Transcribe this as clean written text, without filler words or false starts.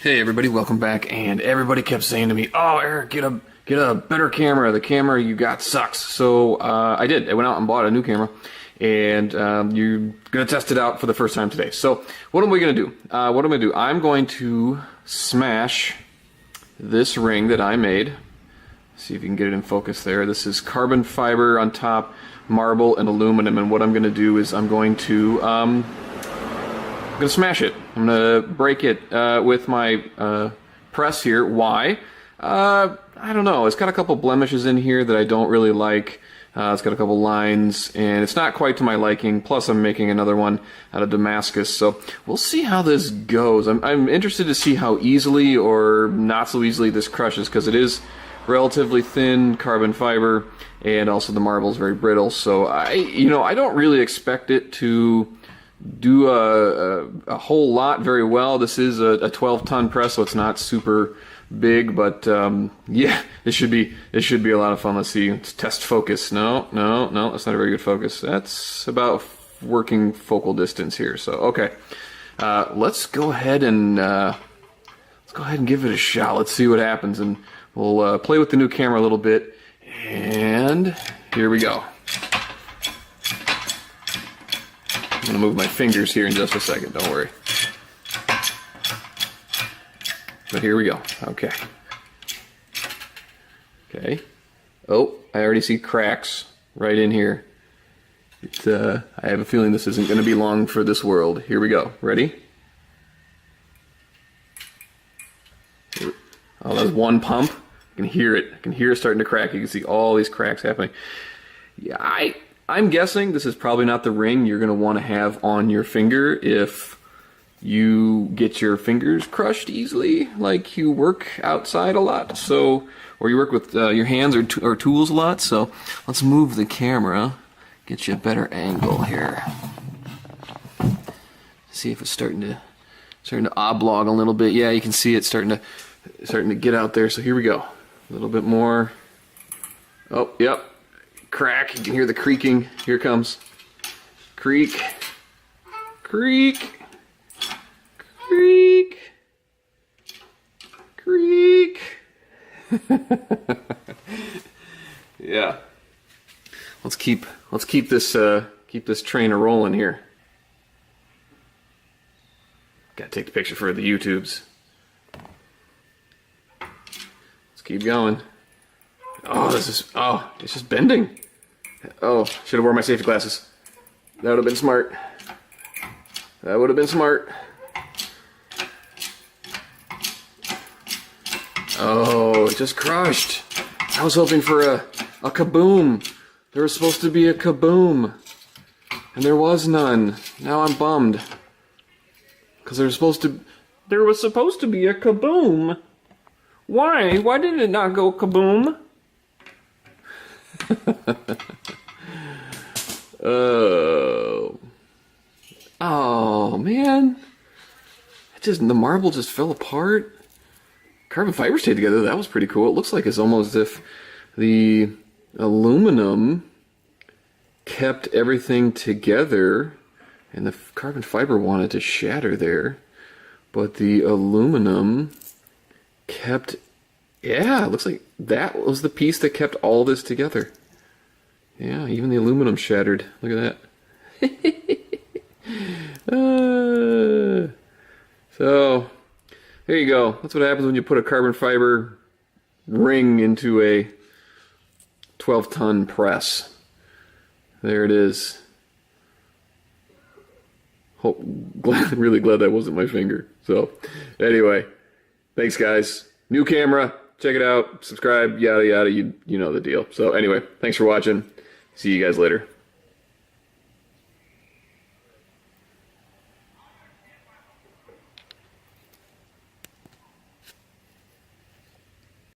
Hey everybody, welcome back. And everybody kept saying to me, "Oh, Eric, get a better camera. The camera you got sucks." So I did. I went out and bought a new camera, and you're gonna test it out for the first time today. So what am we gonna do? I'm going to smash this ring that I made. See if you can get it in focus there. This is carbon fiber on top, marble and aluminum. And what I'm gonna do is I'm gonna smash it. I'm gonna break it with my press here. Why? I don't know. It's got a couple blemishes in here that I don't really like. It's got a couple lines, and it's not quite to my liking. Plus, I'm making another one out of Damascus, so we'll see how this goes. I'm interested to see how easily or not so easily this crushes, because it is relatively thin carbon fiber, and also the marble is very brittle. So I don't really expect it to do a whole lot very well. This is a 12-ton press, so it's not super big, but yeah, it should be a lot of fun. Let's see. Let's test focus. No, that's not a very good focus. That's about working focal distance here. So okay, let's go ahead and give it a shot. Let's see what happens, and we'll play with the new camera a little bit. And here we go. I'm going to move my fingers here in just a second, don't worry. But here we go. Okay. Oh, I already see cracks right in here. I have a feeling this isn't going to be long for this world. Here we go. Ready? Oh, that's one pump. I can hear it. I can hear it starting to crack. You can see all these cracks happening. Yeah, I'm guessing this is probably not the ring you're going to want to have on your finger if you get your fingers crushed easily, like you work outside a lot, so, or you work with your hands or tools a lot. So let's move the camera, get you a better angle here. See if it's starting to oblong a little bit. Yeah, you can see it starting to get out there. So here we go. A little bit more. Oh, yep. Crack. You can hear the creaking. Here it comes. Creak. Creak. Creak. Creak. Yeah. Let's keep this train a rolling here. Gotta take the picture for the YouTubes. Let's keep going. Oh, it's just bending. Oh, should have worn my safety glasses. That would have been smart. Oh, it just crushed. I was hoping for a kaboom. There was supposed to be a kaboom, and there was none. Now I'm bummed. Because there was supposed to be a kaboom. Why? Why did it not go kaboom? Oh man, the marble just fell apart. Carbon fiber stayed together. That was pretty cool. It looks like it's almost as if the aluminum kept everything together, and the carbon fiber wanted to shatter there, but the aluminum kept. Yeah, it looks like that was the piece that kept all this together. Yeah, even the aluminum shattered. Look at that. So, there you go. That's what happens when you put a carbon fiber ring into a 12-ton press. There it is. Really glad that wasn't my finger. So, anyway, thanks guys. New camera. Check it out, subscribe, yada yada, you know the deal. So anyway, thanks for watching. See you guys later.